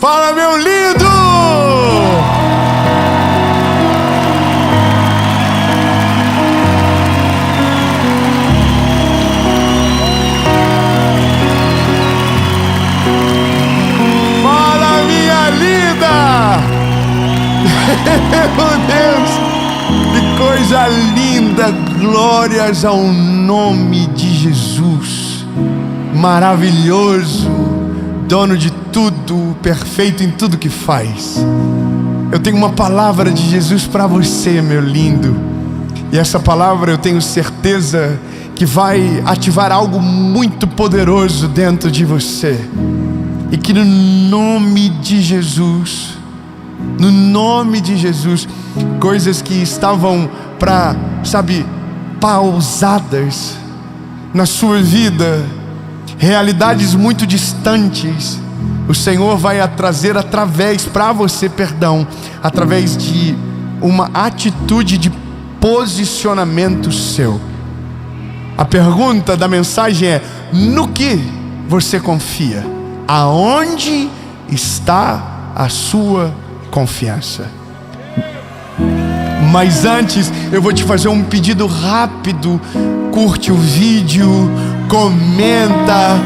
Fala, meu lindo! Fala, minha linda! Meu Deus! Que coisa linda! Glórias ao nome de Jesus! Maravilhoso! Dono de tudo, perfeito em tudo que faz. Eu tenho uma palavra de Jesus para você, meu lindo. E essa palavra eu tenho certeza que vai ativar algo muito poderoso dentro de você. E que no nome de Jesus, coisas que estavam pausadas na sua vida, realidades muito distantes, o Senhor vai trazer através de uma atitude de posicionamento seu. A pergunta da mensagem é: no que você confia? Aonde está a sua confiança? Mas antes, eu vou te fazer um pedido rápido. Curte o vídeo, comenta,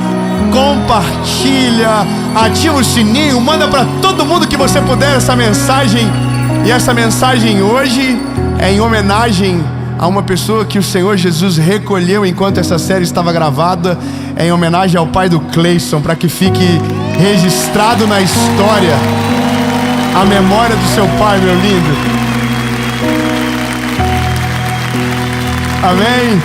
compartilha, ativa o sininho, manda para todo mundo que você puder essa mensagem. E essa mensagem hoje é em homenagem a uma pessoa que o Senhor Jesus recolheu enquanto essa série estava gravada. É em homenagem ao pai do Cleison, para que fique registrado na história a memória do seu pai, meu lindo. Amém?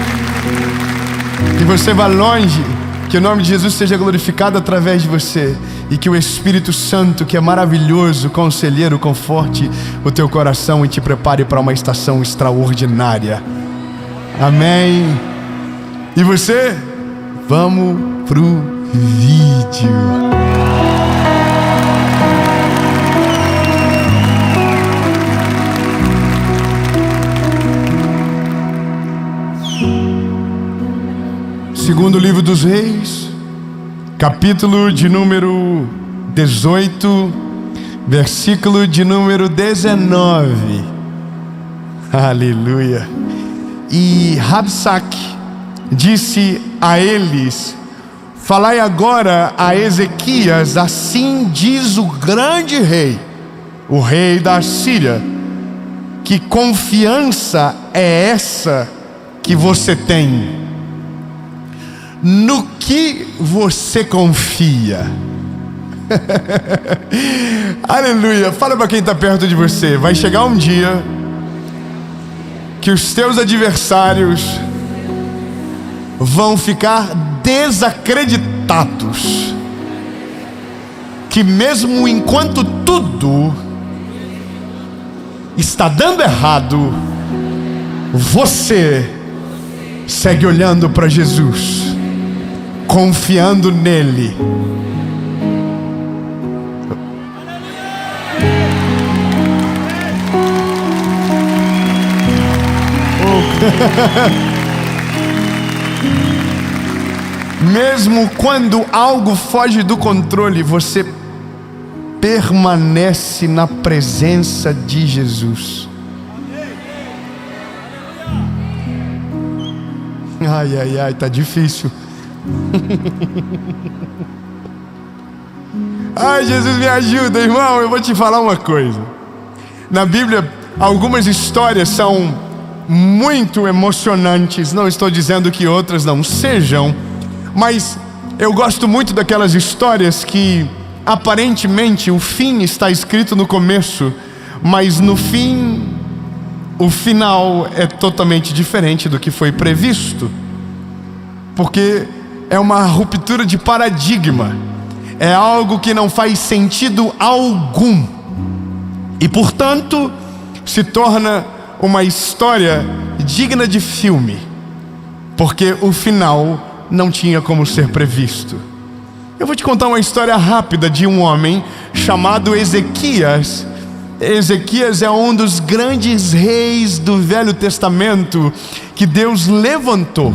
Que você vá longe, que o nome de Jesus seja glorificado através de você, e que o Espírito Santo, que é maravilhoso, conselheiro, conforte o teu coração e te prepare para uma estação extraordinária. Amém? E você? Vamos pro vídeo. Segundo livro dos Reis, capítulo de número 18, versículo de número 19. Aleluia. E Rabsaque disse a eles: falai agora a Ezequias, assim diz o grande rei, o rei da Síria, que confiança é essa que você tem? No que você confia? Aleluia. Fala para quem está perto de você: vai chegar um dia que os teus adversários vão ficar desacreditados, que mesmo enquanto tudo está dando errado, você segue olhando para Jesus, confiando nele. Mesmo quando algo foge do controle, você permanece na presença de Jesus. Ai, tá difícil. Ai, Jesus, me ajuda, irmão. Eu vou te falar uma coisa. Na Bíblia, algumas histórias são muito emocionantes. Não estou dizendo que outras não sejam, mas eu gosto muito daquelas histórias que aparentemente o fim está escrito no começo, mas no fim, o final é totalmente diferente do que foi previsto, porque é uma ruptura de paradigma, é algo que não faz sentido algum, e portanto se torna uma história digna de filme, porque o final não tinha como ser previsto. Eu vou te contar uma história rápida de um homem chamado Ezequias. Ezequias é um dos grandes reis do Velho Testamento que Deus levantou.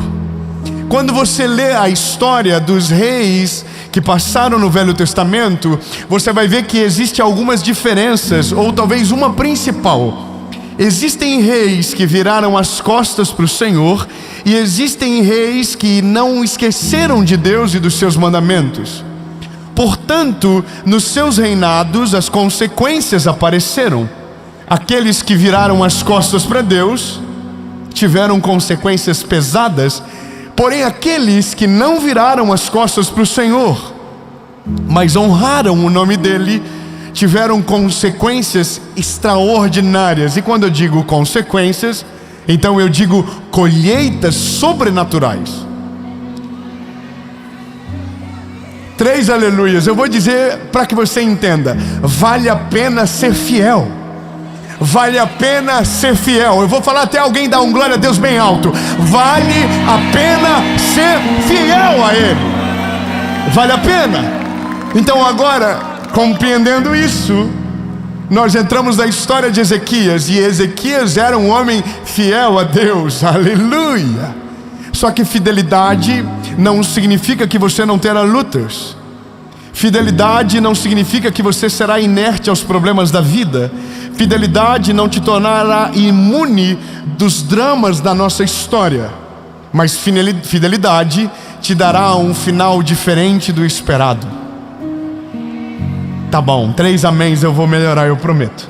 Quando você lê a história dos reis que passaram no Velho Testamento, você vai ver que existe algumas diferenças, ou talvez uma principal. Existem reis que viraram as costas para o Senhor, e existem reis que não esqueceram de Deus e dos seus mandamentos. Portanto, nos seus reinados as consequências apareceram. Aqueles que viraram as costas para Deus tiveram consequências pesadas, porém aqueles que não viraram as costas para o Senhor, mas honraram o nome dele, tiveram consequências extraordinárias. E quando eu digo consequências, então eu digo colheitas sobrenaturais. 3 aleluias. Eu vou dizer para que você entenda: vale a pena ser fiel. Vale a pena ser fiel. Eu vou falar até alguém dar um glória a Deus bem alto. Vale a pena ser fiel a Ele. Vale a pena. Então agora, compreendendo isso, nós entramos na história de Ezequias. E Ezequias era um homem fiel a Deus. Aleluia. Só que fidelidade não significa que você não terá lutas. Fidelidade não significa que você será inerte aos problemas da vida. Fidelidade não te tornará imune dos dramas da nossa história. Mas fidelidade te dará um final diferente do esperado. Tá bom, 3 améns, eu vou melhorar, eu prometo.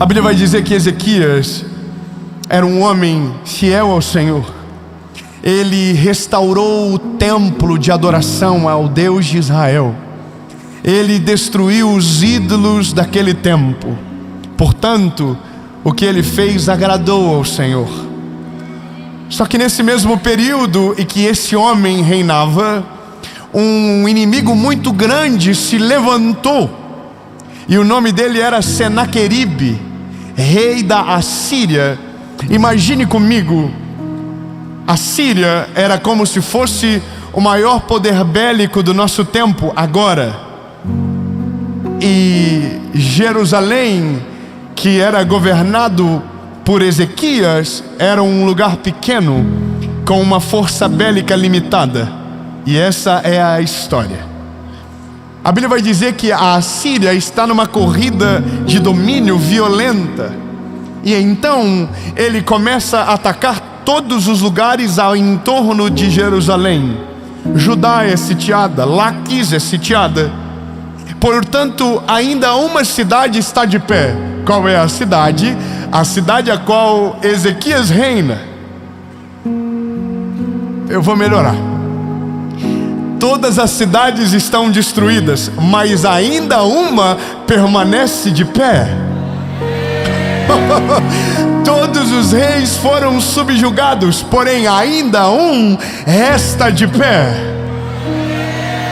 A Bíblia vai dizer que Ezequias era um homem fiel ao Senhor. Ele restaurou o templo de adoração ao Deus de Israel. Ele destruiu os ídolos daquele tempo. Portanto, o que ele fez agradou ao Senhor. Só que nesse mesmo período em que esse homem reinava, um inimigo muito grande se levantou. E o nome dele era Senaqueribe, rei da Assíria. Imagine comigo, a Síria era como se fosse o maior poder bélico do nosso tempo agora. E Jerusalém, que era governado por Ezequias, era um lugar pequeno, com uma força bélica limitada. E essa é a história. A Bíblia vai dizer que a Assíria está numa corrida de domínio violenta. E então ele começa a atacar todos os lugares ao entorno de Jerusalém. Judá é sitiada, Laquis é sitiada. Portanto, ainda uma cidade está de pé. Qual é a cidade? A cidade a qual Ezequias reina. Eu vou melhorar. Todas as cidades estão destruídas, mas ainda uma permanece de pé. Todos os reis foram subjugados, porém ainda um resta de pé.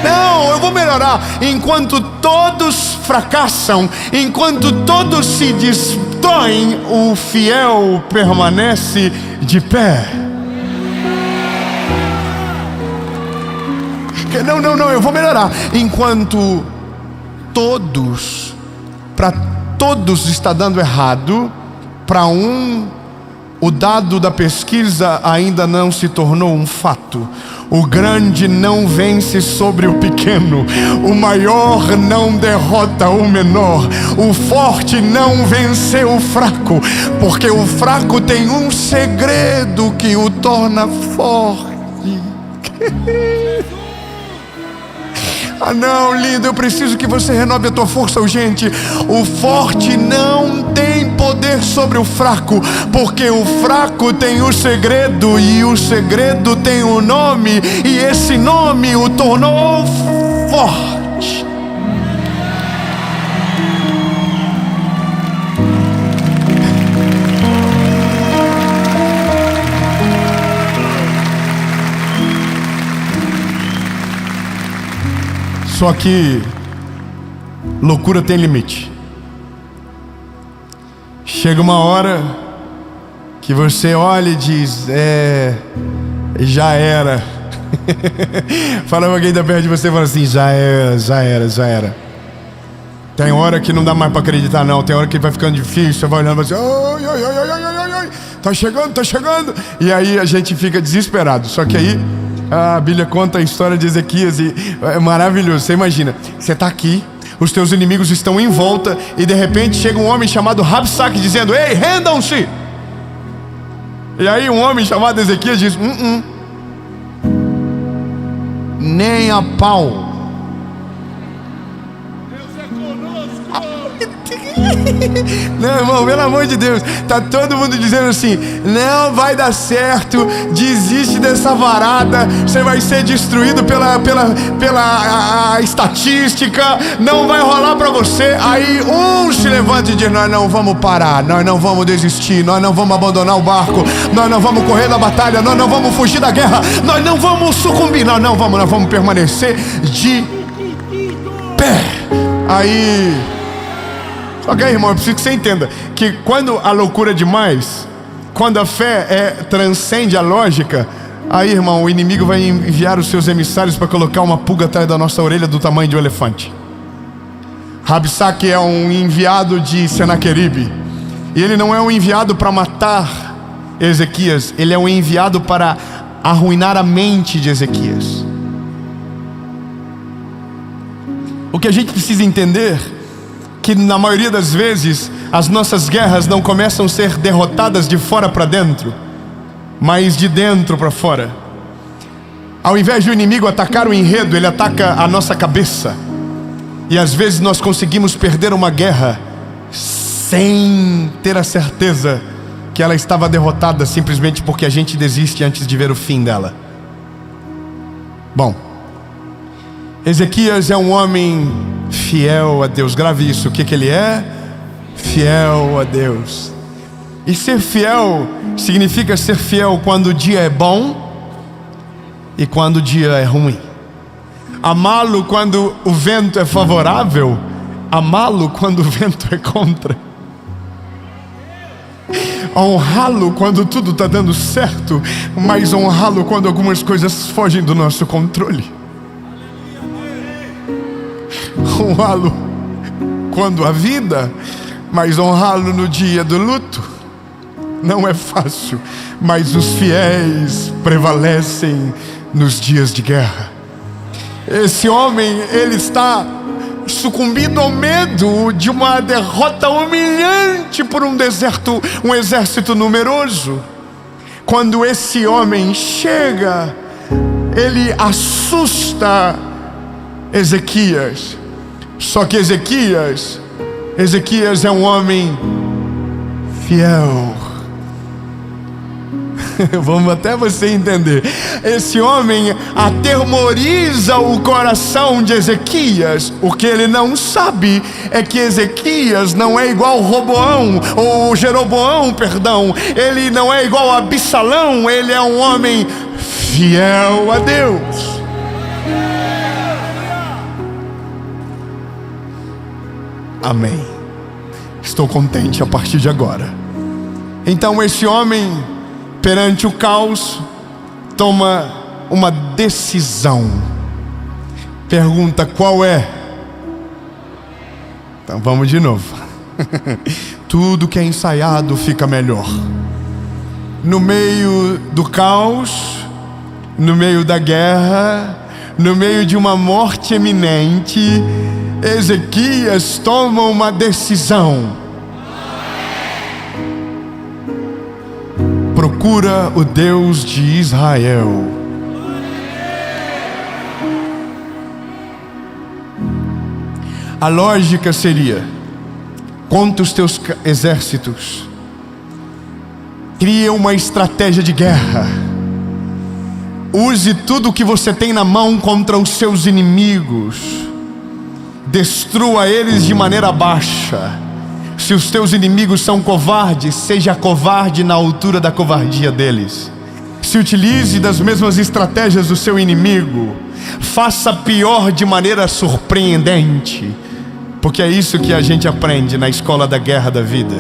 Não, eu vou melhorar. Enquanto todos fracassam, enquanto todos se destroem, o fiel permanece de pé. Não, eu vou melhorar. Enquanto para todos está dando errado, para o dado da pesquisa ainda não se tornou um fato. O grande não vence sobre o pequeno, o maior não derrota o menor, o forte não venceu o fraco, porque o fraco tem um segredo que o torna forte. Ah não, lindo, eu preciso que você renove a tua força urgente. O forte não tem poder sobre o fraco, porque o fraco tem o segredo, e o segredo tem o nome, e esse nome o tornou forte. Só que loucura tem limite. Chega uma hora que você olha e diz: já era. Fala pra quem tá perto de você e fala assim: já era. Tem hora que não dá mais pra acreditar não. Tem hora que vai ficando difícil. Você vai olhando e vai assim: ai, tá chegando. E aí a gente fica desesperado. Só que aí A Bíblia conta a história de Ezequias e é maravilhoso. Você imagina, você está aqui, os teus inimigos estão em volta e de repente chega um homem chamado Rabsaque dizendo: ei, rendam-se! E aí um homem chamado Ezequias diz: nem a pau. Não, irmão, pelo amor de Deus, tá todo mundo dizendo assim: não vai dar certo, desiste dessa varada, você vai ser destruído pela estatística, não vai rolar pra você. Aí um se levanta e diz: nós não vamos parar, nós não vamos desistir, nós não vamos abandonar o barco, nós não vamos correr da batalha, nós não vamos fugir da guerra, nós não vamos sucumbir, nós vamos permanecer de pé. Aí, só que aí, irmão, eu preciso que você entenda que quando a loucura é demais, quando a fé transcende a lógica, aí, irmão, o inimigo vai enviar os seus emissários para colocar uma pulga atrás da nossa orelha do tamanho de um elefante. Rabsaque é um enviado de Senaqueribe, e ele não é um enviado para matar Ezequias, ele é um enviado para arruinar a mente de Ezequias. O que a gente precisa entender que na maioria das vezes as nossas guerras não começam a ser derrotadas de fora para dentro, mas de dentro para fora. Ao invés de o inimigo atacar o enredo, ele ataca a nossa cabeça. E às vezes nós conseguimos perder uma guerra sem ter a certeza que ela estava derrotada, simplesmente porque a gente desiste antes de ver o fim dela. Bom, Ezequias é um homem fiel a Deus. Grave isso. O que ele é? Fiel a Deus. E ser fiel significa ser fiel quando o dia é bom e quando o dia é ruim. Amá-lo quando o vento é favorável, amá-lo quando o vento é contra. Honrá-lo quando tudo está dando certo, mas honrá-lo quando algumas coisas fogem do nosso controle. Honrá-lo quando há vida, mas honrá-lo no dia do luto. Não é fácil, mas os fiéis prevalecem nos dias de guerra. Esse homem, ele está sucumbindo ao medo de uma derrota humilhante por um exército numeroso. Quando esse homem chega, ele assusta Ezequias. Só que Ezequias é um homem fiel. Vamos até você entender. Esse homem atemoriza o coração de Ezequias. O que ele não sabe é que Ezequias não é igual Jeroboão, perdão. Ele não é igual a Absalão. Ele é um homem fiel a Deus. Amém. Estou contente a partir de agora. Então esse homem, perante o caos, toma uma decisão. Pergunta: qual é? Então vamos de novo. Tudo que é ensaiado fica melhor. No meio do caos, no meio da guerra, no meio de uma morte iminente, Ezequias toma uma decisão. Procura o Deus de Israel. A lógica seria: conta os teus exércitos, cria uma estratégia de guerra, use tudo o que você tem na mão contra os seus inimigos, destrua eles de maneira baixa. Se os teus inimigos são covardes, seja covarde na altura da covardia deles. Se utilize das mesmas estratégias do seu inimigo. Faça pior de maneira surpreendente, porque é isso que a gente aprende na escola da guerra da vida.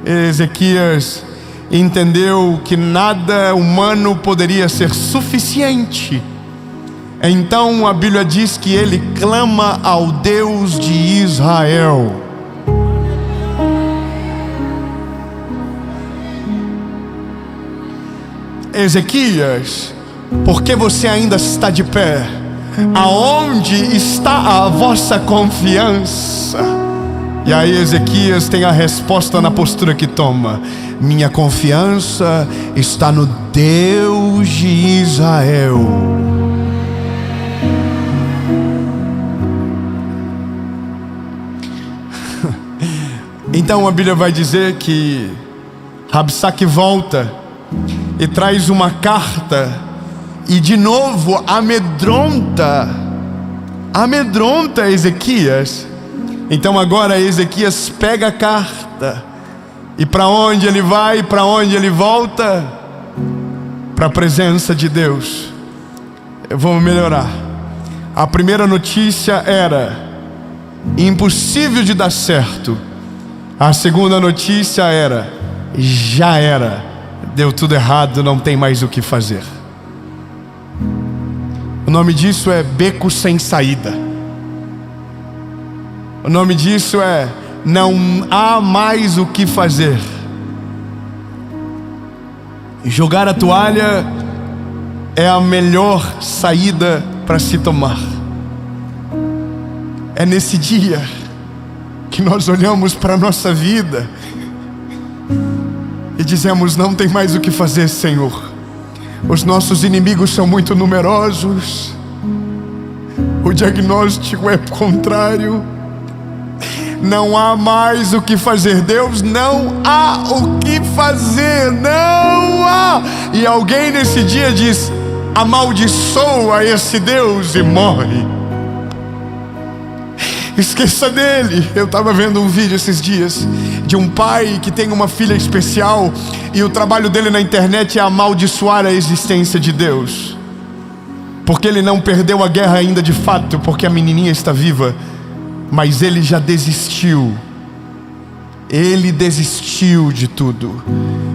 Ezequias entendeu que nada humano poderia ser suficiente. Então a Bíblia diz que ele clama ao Deus de Israel. Ezequias Por que você ainda está de pé? Aonde está a vossa confiança? E aí Ezequias tem a resposta na postura que toma: minha confiança está no Deus de Israel. Então a Bíblia vai dizer que Rabsaque volta e traz uma carta e de novo amedronta Ezequias. Então agora Ezequias pega a carta e para onde ele vai, para onde ele volta? Para a presença de Deus. Eu vou melhorar. A primeira notícia era impossível de dar certo. A segunda notícia era: já era, deu tudo errado, não tem mais o que fazer. O nome disso é beco sem saída. O nome disso é: não há mais o que fazer. Jogar a toalha é a melhor saída para se tomar. É nesse dia que nós olhamos para a nossa vida e dizemos: não tem mais o que fazer, Senhor. Os nossos inimigos são muito numerosos. O diagnóstico é contrário. Não há mais o que fazer. Deus, não há o que fazer. Não há. E alguém nesse dia diz: amaldiçoa esse Deus e morre. Esqueça dele. Eu estava vendo um vídeo esses dias de um pai que tem uma filha especial e o trabalho dele na internet é amaldiçoar a existência de Deus, porque ele não perdeu a guerra ainda de fato, porque a menininha está viva, mas ele já desistiu. Ele desistiu de tudo.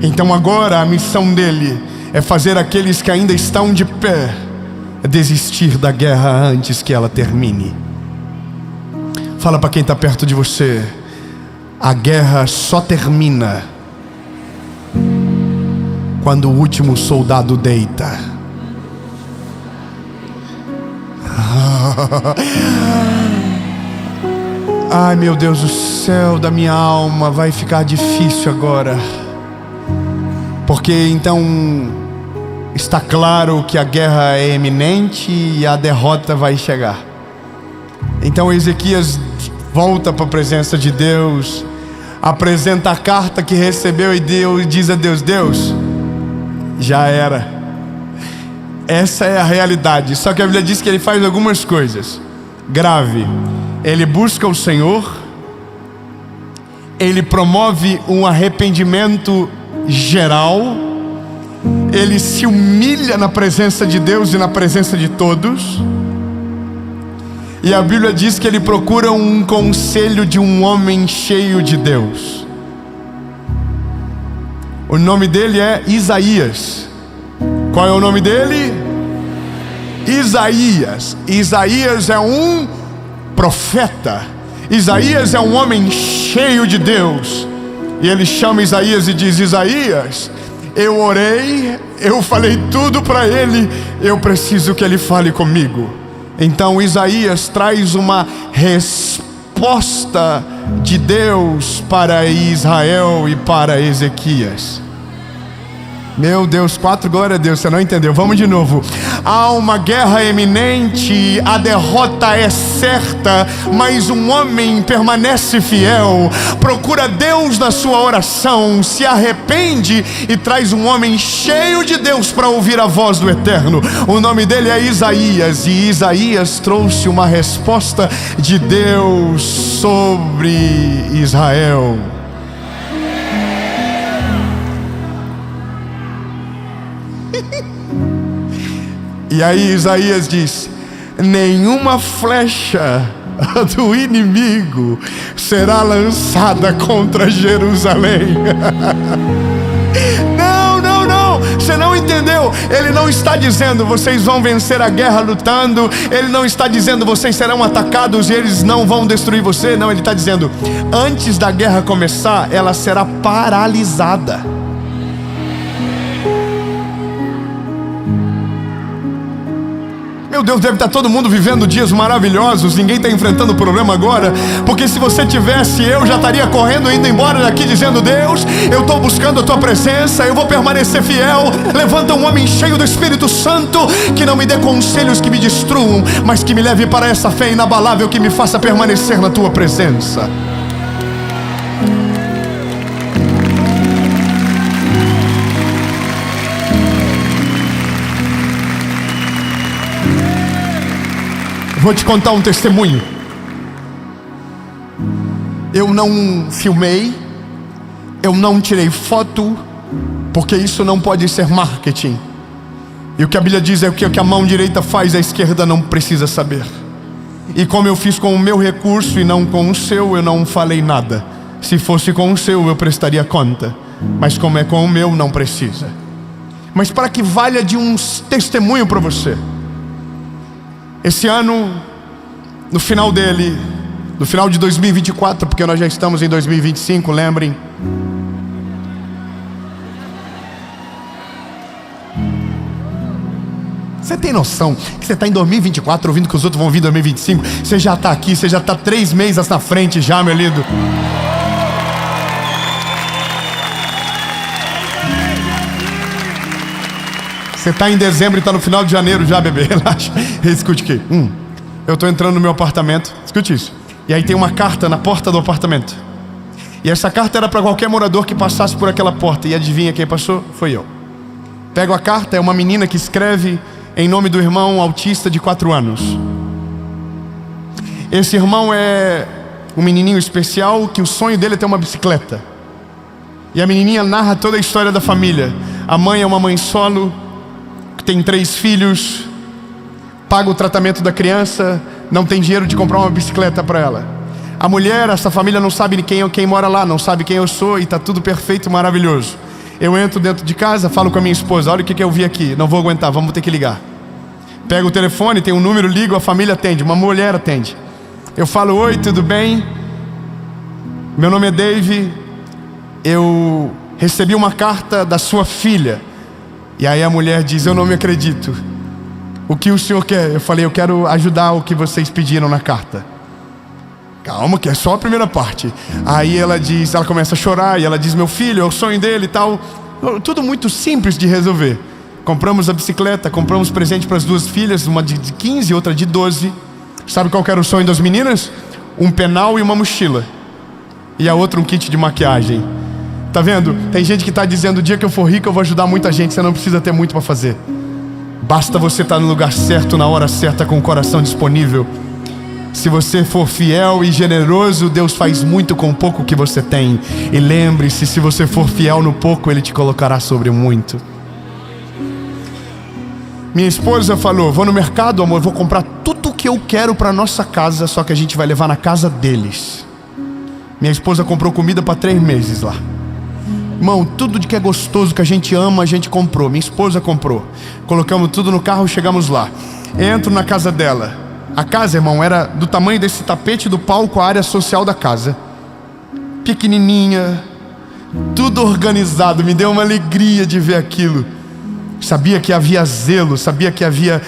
Então agora a missão dele é fazer aqueles que ainda estão de pé desistir da guerra antes que ela termine. Fala para quem está perto de você: a guerra só termina quando o último soldado deita. Ai, meu Deus do céu da minha alma, vai ficar difícil agora, porque então está claro que a guerra é iminente e a derrota vai chegar. Então Ezequias volta para a presença de Deus, apresenta a carta que recebeu e diz a Deus: Deus, já era. Essa é a realidade. Só que a Bíblia diz que ele faz algumas coisas grave. Ele busca o Senhor, ele promove um arrependimento geral, ele se humilha na presença de Deus e na presença de todos. E a Bíblia diz que ele procura um conselho de um homem cheio de Deus. O nome dele é Isaías. Qual é o nome dele? Isaías. Isaías é um profeta. Isaías é um homem cheio de Deus. E ele chama Isaías e diz: Isaías, eu orei, eu falei tudo para ele, eu preciso que ele fale comigo. Então Isaías traz uma resposta de Deus para Israel e para Ezequias. Meu Deus, 4, glória a Deus, você não entendeu, vamos de novo. Há uma guerra eminente, a derrota é certa, mas um homem permanece fiel, procura Deus na sua oração, se arrepende e traz um homem cheio de Deus para ouvir a voz do Eterno. O nome dele é Isaías, e Isaías trouxe uma resposta de Deus sobre Israel. E aí Isaías diz: nenhuma flecha do inimigo será lançada contra Jerusalém. Não, você não entendeu. Ele não está dizendo vocês vão vencer a guerra lutando. Ele não está dizendo vocês serão atacados e eles não vão destruir você. Não, ele está dizendo: antes da guerra começar, ela será paralisada. Meu Deus, deve estar todo mundo vivendo dias maravilhosos, ninguém está enfrentando problema agora, porque se você tivesse, eu já estaria correndo, indo embora daqui dizendo: Deus, eu estou buscando a Tua presença, eu vou permanecer fiel. Levanta um homem cheio do Espírito Santo, que não me dê conselhos que me destruam, mas que me leve para essa fé inabalável, que me faça permanecer na Tua presença. Vou te contar um testemunho. Eu não filmei, eu não tirei foto, porque isso não pode ser marketing. E o que a Bíblia diz é que o que a mão direita faz, a esquerda não precisa saber. E como eu fiz com o meu recurso e não com o seu, eu não falei nada. Se fosse com o seu, eu prestaria conta. Mas como é com o meu, não precisa. Mas para que valha de um testemunho para você, esse ano, no final dele, no final de 2024, porque nós já estamos em 2025, lembrem. Você tem noção que você está em 2024 ouvindo que os outros vão vir em 2025? Você já está aqui, você já está 3 meses na frente já, meu lindo. Você está em dezembro e está no final de janeiro já, bebê, relaxa. Escute aqui. Eu estou entrando no meu apartamento, escute isso. E aí tem uma carta na porta do apartamento. E essa carta era para qualquer morador que passasse por aquela porta. E adivinha quem passou? Foi eu. Pego a carta, é uma menina que escreve em nome do irmão autista de 4 anos. Esse irmão é um menininho especial que o sonho dele é ter uma bicicleta. E a menininha narra toda a história da família. A mãe é uma mãe solo, tem 3 filhos, paga o tratamento da criança, não tem dinheiro de comprar uma bicicleta para ela. A mulher, essa família não sabe quem mora lá, não sabe quem eu sou, e está tudo perfeito, maravilhoso. Eu entro dentro de casa, falo com a minha esposa: olha o que eu vi aqui, não vou aguentar, vamos ter que ligar. Pego o telefone, tem um número, ligo, a família atende, uma mulher atende. Eu falo: oi, tudo bem? Meu nome é Dave, eu recebi uma carta da sua filha. E aí a mulher diz: eu não me acredito. O que o senhor quer? Eu falei: eu quero ajudar o que vocês pediram na carta. Calma, que é só a primeira parte. Aí ela começa a chorar e ela diz: meu filho, é o sonho dele e tal. Tudo muito simples de resolver. Compramos a bicicleta, compramos presente para as 2 filhas, uma de 15 e outra de 12. Sabe qual que era o sonho das meninas? Um penal e uma mochila. E a outra um kit de maquiagem. Tá vendo? Tem gente que está dizendo: o dia que eu for rico eu vou ajudar muita gente. Você não precisa ter muito para fazer. Basta você estar no lugar certo, na hora certa, com o coração disponível. Se você for fiel e generoso, Deus faz muito com o pouco que você tem. E lembre-se, se você for fiel no pouco, Ele te colocará sobre o muito. Minha esposa falou: vou no mercado, amor, vou comprar tudo o que eu quero para nossa casa, só que a gente vai levar na casa deles. Minha esposa comprou comida para 3 meses lá. Irmão, tudo de que é gostoso, que a gente ama, a gente comprou. Minha esposa comprou. Colocamos tudo no carro, chegamos lá. Entro na casa dela. A casa, irmão, era do tamanho desse tapete do palco, a área social da casa. Pequenininha, tudo organizado. Me deu uma alegria de ver aquilo. Sabia que havia zelo, sabia que havia,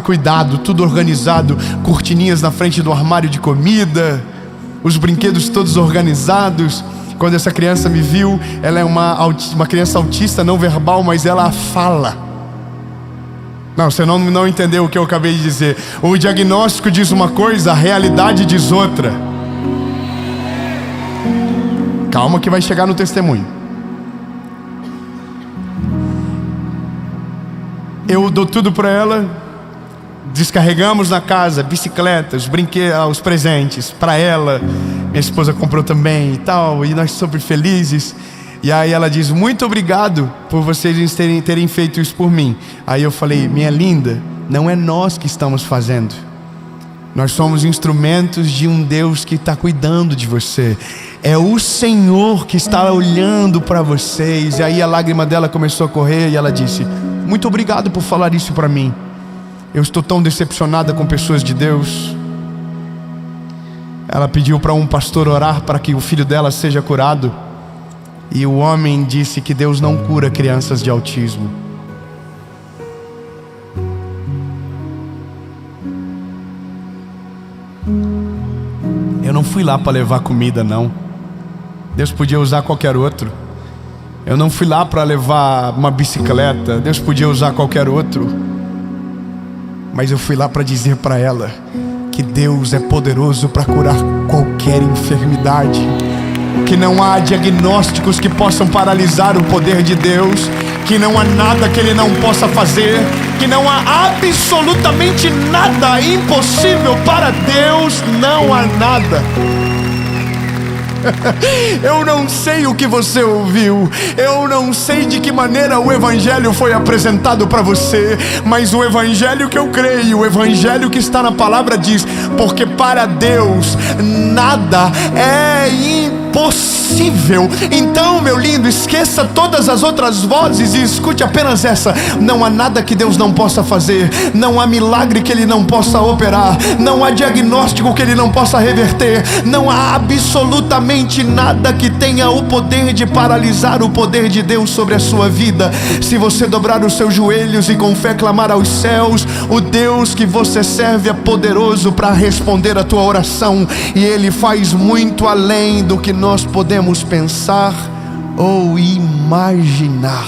cuidado, tudo organizado. Cortininhas na frente do armário de comida, os brinquedos todos organizados. Quando essa criança me viu, ela é uma criança autista não verbal, mas ela fala. Não, você não entendeu o que eu acabei de dizer. O diagnóstico diz uma coisa, a realidade diz outra. Calma que vai chegar no testemunho. Eu dou tudo para ela. Descarregamos na casa, bicicletas, brinquedos, os presentes para ela. Minha esposa comprou também e tal, e nós super felizes. E aí ela diz: muito obrigado por vocês terem feito isso por mim. Aí eu falei: minha linda, não é nós que estamos fazendo. Nós somos instrumentos de um Deus que está cuidando de você. É o Senhor que está olhando para vocês. E aí a lágrima dela começou a correr e ela disse: muito obrigado por falar isso para mim. Eu estou tão decepcionada com pessoas de Deus. Ela pediu para um pastor orar para que o filho dela seja curado. E o homem disse que Deus não cura crianças de autismo. não fui lá para levar comida, não. Deus podia usar qualquer outro. Eu não fui lá para levar uma bicicleta. Deus podia usar qualquer outro. Mas eu fui lá para dizer para ela que Deus é poderoso para curar qualquer enfermidade, que não há diagnósticos que possam paralisar o poder de Deus, que não há nada que Ele não possa fazer, que não há absolutamente nada impossível para Deus. Não há nada. Eu não sei o que você ouviu, eu não sei de que maneira o Evangelho foi apresentado para você, mas o Evangelho que eu creio, o Evangelho que está na palavra diz: porque para Deus nada é impossível. Então, meu lindo, esqueça todas as outras vozes e escute apenas essa: não há nada que Deus não possa fazer, não há milagre que Ele não possa operar, não há diagnóstico que Ele não possa reverter, não há absolutamente nada que tenha o poder de paralisar o poder de Deus sobre a sua vida. Se você dobrar os seus joelhos e com fé clamar aos céus, o Deus que você serve é poderoso para responder a tua oração, e Ele faz muito além do que nós podemos pensar ou imaginar.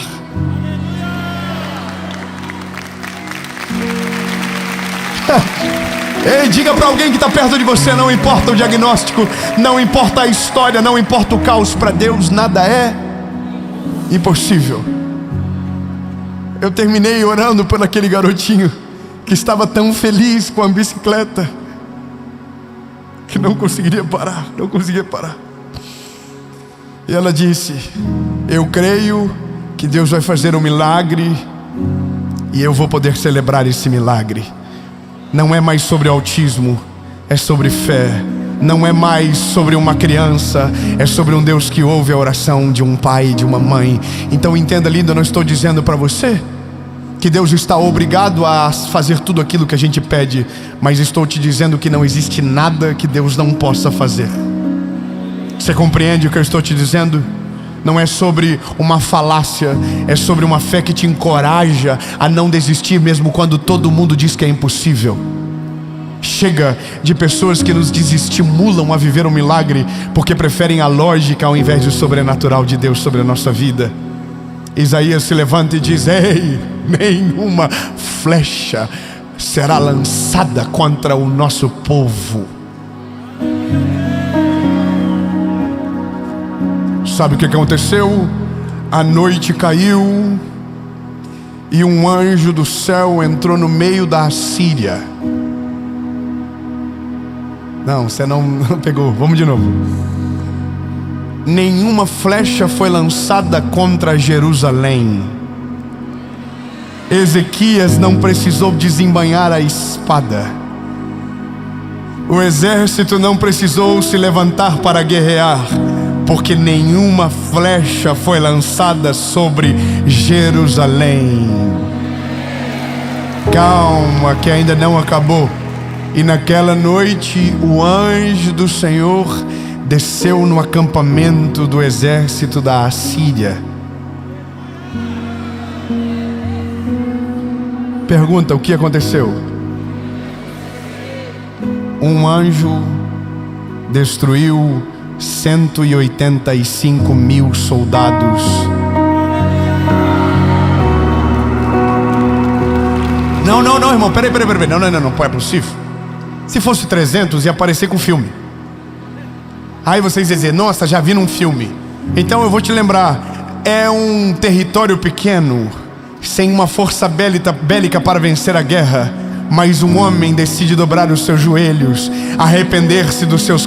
Ei, diga para alguém que está perto de você: não importa o diagnóstico, não importa a história, não importa o caos, para Deus nada é impossível. Eu terminei orando por aquele garotinho que estava tão feliz com a bicicleta que não conseguia parar. E ela disse: eu creio que Deus vai fazer um milagre e eu vou poder celebrar esse milagre. Não é mais sobre autismo, é sobre fé. Não é mais sobre uma criança, é sobre um Deus que ouve a oração de um pai e de uma mãe. Então entenda, lindo, eu não estou dizendo para você que Deus está obrigado a fazer tudo aquilo que a gente pede, mas estou te dizendo que não existe nada que Deus não possa fazer. Você compreende o que eu estou te dizendo? Não é sobre uma falácia, é sobre uma fé que te encoraja a não desistir mesmo quando todo mundo diz que é impossível. Chega de pessoas que nos desestimulam a viver um milagre porque preferem a lógica ao invés do sobrenatural de Deus sobre a nossa vida. Isaías se levanta e diz: ei, nenhuma flecha será lançada contra o nosso povo. Sabe o que aconteceu? A noite caiu e um anjo do céu entrou no meio da Assíria. Não, você não pegou. Vamos de novo. Nenhuma flecha foi lançada contra Jerusalém. Ezequias não precisou desembainhar a espada. O exército não precisou se levantar para guerrear, porque nenhuma flecha foi lançada sobre Jerusalém. Calma, que ainda não acabou. E naquela noite o anjo do Senhor desceu no acampamento do exército da Assíria. Pergunta: o que aconteceu? Um anjo destruiu 185 mil soldados. Não, irmão, peraí, não é possível. Se fosse 300, ia aparecer com filme. Aí vocês iam dizer: nossa, já vi num filme. Então eu vou te lembrar, é um território pequeno, sem uma força bélica para vencer a guerra, mas um homem decide dobrar os seus joelhos, arrepender-se dos seus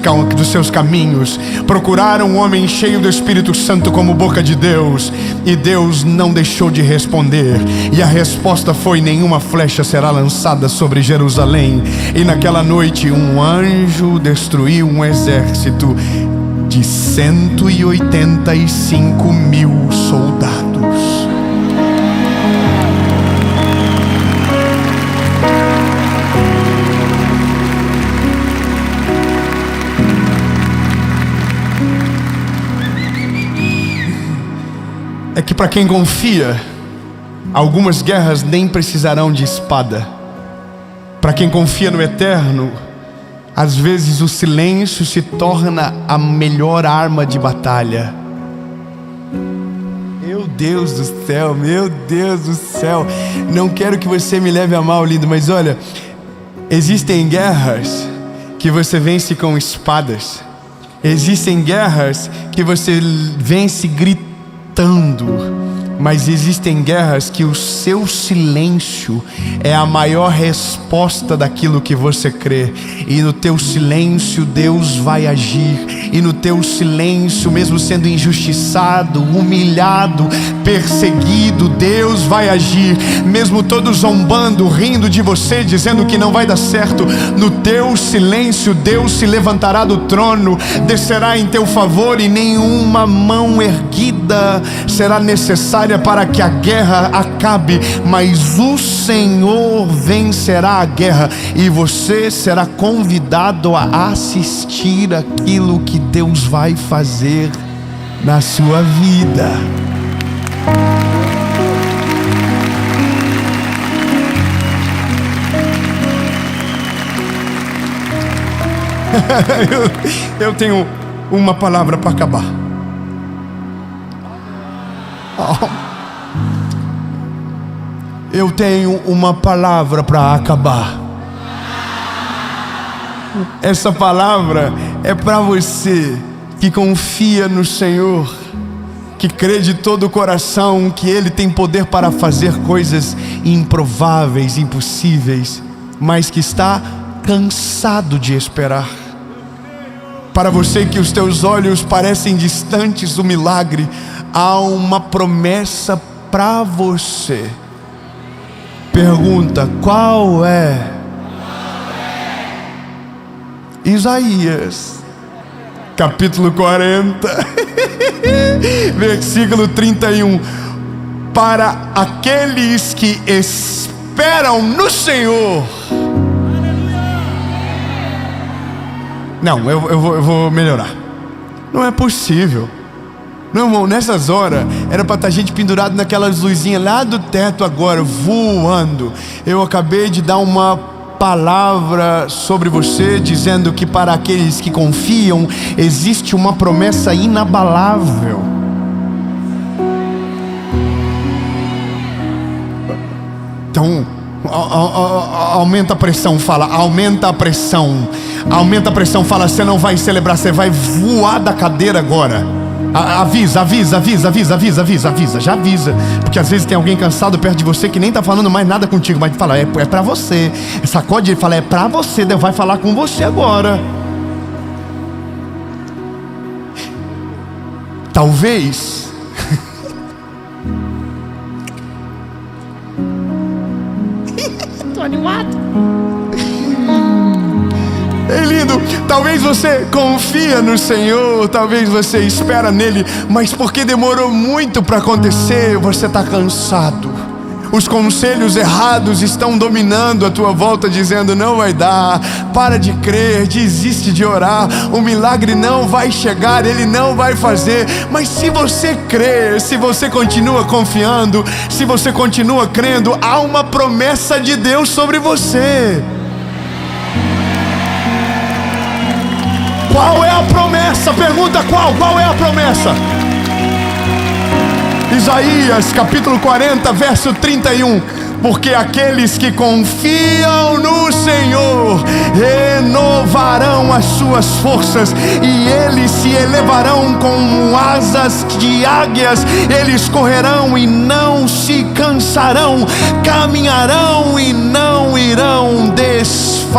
caminhos, procurar um homem cheio do Espírito Santo como boca de Deus, e Deus não deixou de responder, e a resposta foi: nenhuma flecha será lançada sobre Jerusalém. E naquela noite um anjo destruiu um exército de 185 mil soldados. É que para quem confia, algumas guerras nem precisarão de espada. Para quem confia no eterno, Às vezes o silêncio se torna a melhor arma de batalha. Meu Deus do céu, meu Deus do céu. Não quero que você me leve a mal, lindo, mas olha, existem guerras que você vence com espadas. Existem guerras que você vence gritando. Mas existem guerras que o seu silêncio é a maior resposta daquilo que você crê. E no teu silêncio Deus vai agir. E no teu silêncio, mesmo sendo injustiçado, humilhado, perseguido, Deus vai agir. Mesmo todos zombando, rindo de você, dizendo que não vai dar certo, no teu silêncio Deus se levantará do trono, descerá em teu favor, e nenhuma mão erguida será necessária para que a guerra acabe, mas o Senhor vencerá a guerra, e você será convidado a assistir aquilo que Deus vai fazer na sua vida. eu tenho uma palavra para acabar. Eu tenho uma palavra para acabar. Essa palavra é para você que confia no Senhor, que crê de todo o coração que Ele tem poder para fazer coisas improváveis, impossíveis, mas que está cansado de esperar. Para você que os teus olhos parecem distantes do milagre, há uma promessa para você. Pergunta: qual é? Isaías, capítulo 40, versículo 31. Para aqueles que esperam no Senhor. Não, eu vou melhorar. Não é possível. Não, irmão, nessas horas era para estar gente pendurada naquelas luzinhas lá do teto agora, voando. Eu acabei de dar uma palavra sobre você, dizendo que para aqueles que confiam existe uma promessa inabalável. Então, aumenta a pressão, fala, aumenta a pressão. Aumenta a pressão, fala, você não vai celebrar, você vai voar da cadeira agora. Avisa, já avisa. Porque às vezes tem alguém cansado perto de você que nem tá falando mais nada contigo, mas fala, é pra você. Sacode ele, fala, é pra você, Deus vai falar com você agora. Talvez tô animado. Ei, lindo, talvez você confia no Senhor, talvez você espera nele, mas porque demorou muito para acontecer, você está cansado. Os conselhos errados estão dominando a tua volta, dizendo, não vai dar, para de crer, desiste de orar, o milagre não vai chegar, ele não vai fazer. Mas se você crer, se você continua confiando, se você continua crendo, há uma promessa de Deus sobre você. Qual é a promessa? Pergunta qual é a promessa? Isaías capítulo 40, verso 31. Porque aqueles que confiam no Senhor renovarão as suas forças, e eles se elevarão com asas de águias. Eles correrão e não se cansarão, caminharão e não irão desfalecer.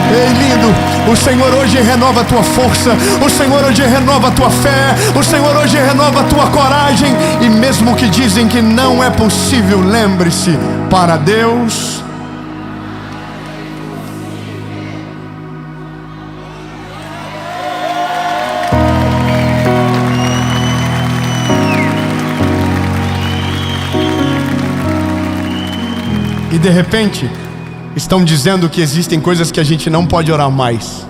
Ei, lindo, o Senhor hoje renova a tua força, o Senhor hoje renova a tua fé, o Senhor hoje renova a tua coragem. E mesmo que dizem que não é possível, lembre-se, para Deus e de repente estão dizendo que existem coisas que a gente não pode orar mais.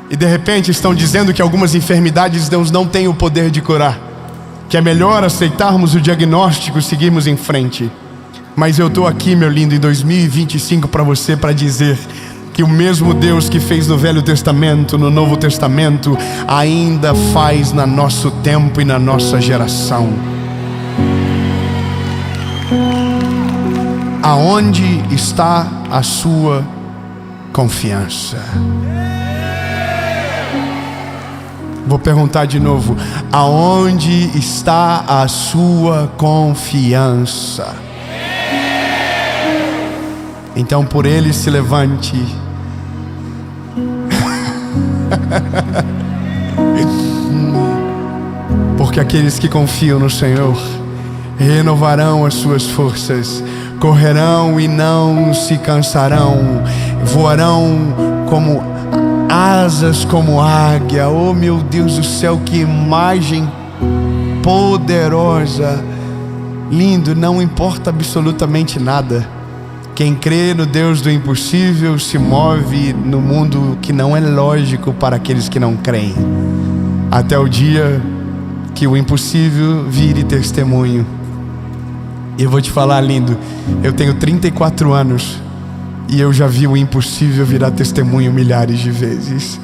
E de repente estão dizendo que algumas enfermidades Deus não tem o poder de curar, que é melhor aceitarmos o diagnóstico e seguirmos em frente. Mas eu estou aqui, meu lindo, em 2025 para você, para dizer que o mesmo Deus que fez no Velho Testamento, no Novo Testamento, ainda faz no nosso tempo e na nossa geração. Aonde está a sua confiança? Vou perguntar de novo: aonde está a sua confiança? Então por ele se levante. Porque aqueles que confiam no Senhor renovarão as suas forças, correrão e não se cansarão, voarão como asas como águia. Oh meu Deus do céu, que imagem poderosa! Lindo, não importa absolutamente nada. Quem crê no Deus do impossível se move no mundo que não é lógico para aqueles que não creem, até o dia que o impossível vire testemunho. E eu vou te falar, lindo, eu tenho 34 anos e eu já vi o impossível virar testemunho milhares de vezes.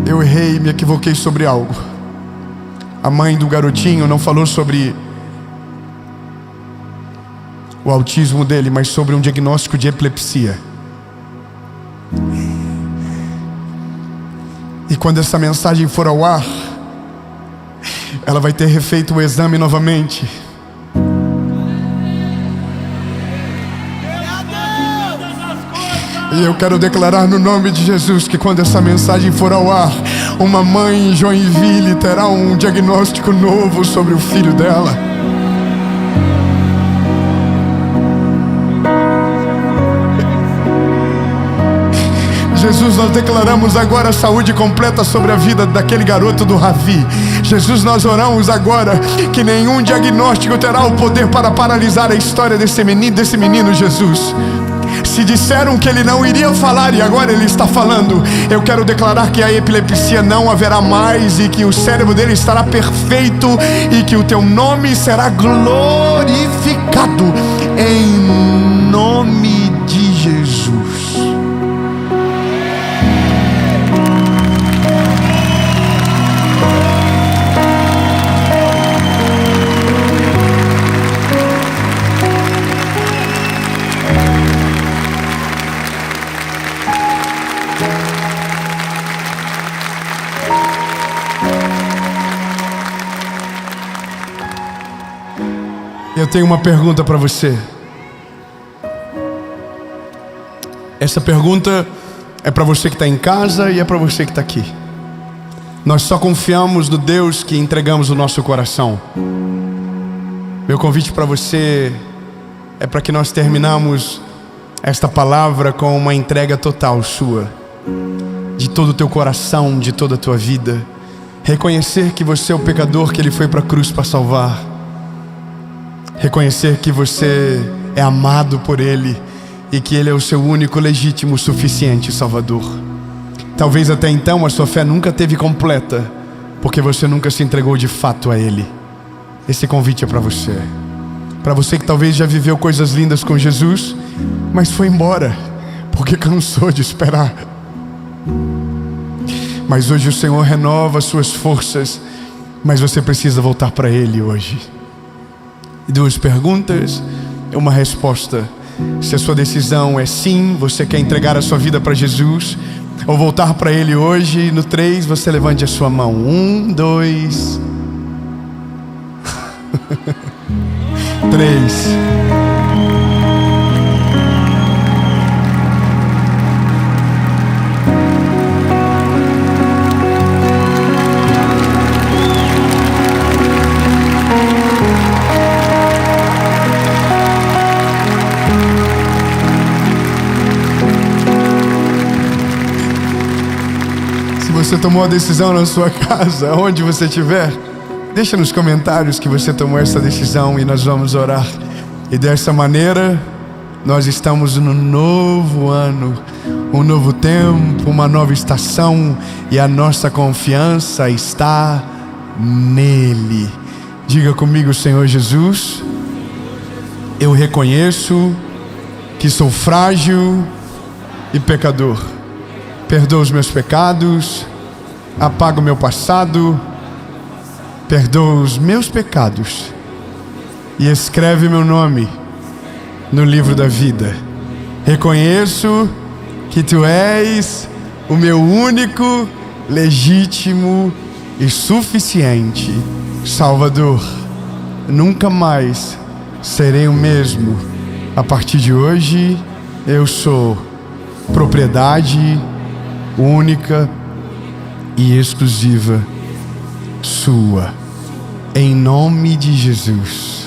Eu errei e me equivoquei sobre algo. A mãe do garotinho não falou sobre o autismo dele, mas sobre um diagnóstico de epilepsia. E quando essa mensagem for ao ar, ela vai ter refeito o exame novamente. E eu quero declarar no nome de Jesus que quando essa mensagem for ao ar, uma mãe em Joinville terá um diagnóstico novo sobre o filho dela. Jesus, nós declaramos agora saúde completa sobre a vida daquele garoto do Ravi. Jesus, nós oramos agora que nenhum diagnóstico terá o poder para paralisar a história desse menino, Jesus. Se disseram que ele não iria falar e agora ele está falando, eu quero declarar que a epilepsia não haverá mais e que o cérebro dele estará perfeito e que o teu nome será glorificado em nome de Jesus. Eu tenho uma pergunta para você. Essa pergunta é para você que está em casa e é para você que está aqui. Nós só confiamos no Deus que entregamos o nosso coração. Meu convite para você é para que nós terminamos esta palavra com uma entrega total sua, de todo o teu coração, de toda a tua vida. Reconhecer que você é o pecador que Ele foi para a cruz para salvar. Reconhecer que você é amado por Ele e que Ele é o seu único, legítimo, suficiente Salvador. Talvez até então a sua fé nunca teve completa, porque você nunca se entregou de fato a Ele. Esse convite é para você. Para você que talvez já viveu coisas lindas com Jesus, mas foi embora, porque cansou de esperar. Mas hoje o Senhor renova as suas forças, mas você precisa voltar para Ele hoje. 2 perguntas, uma resposta. Se a sua decisão é sim, você quer entregar a sua vida para Jesus, ou voltar para Ele hoje, no 3 você levante a sua mão. 1, 2 3. Você tomou a decisão na sua casa, onde você estiver, deixa nos comentários que você tomou essa decisão e nós vamos orar. E dessa maneira, Nós estamos no novo ano, um novo tempo, uma nova estação, e a nossa confiança está nele. Diga comigo: Senhor Jesus, eu reconheço que sou frágil e pecador. Perdoa os meus pecados, apaga o meu passado, perdoa os meus pecados e escreve meu nome no livro da vida. Reconheço que Tu és o meu único, legítimo e suficiente Salvador. Nunca mais serei o mesmo. A partir de hoje, eu sou propriedade única e exclusiva Sua. Em nome de Jesus.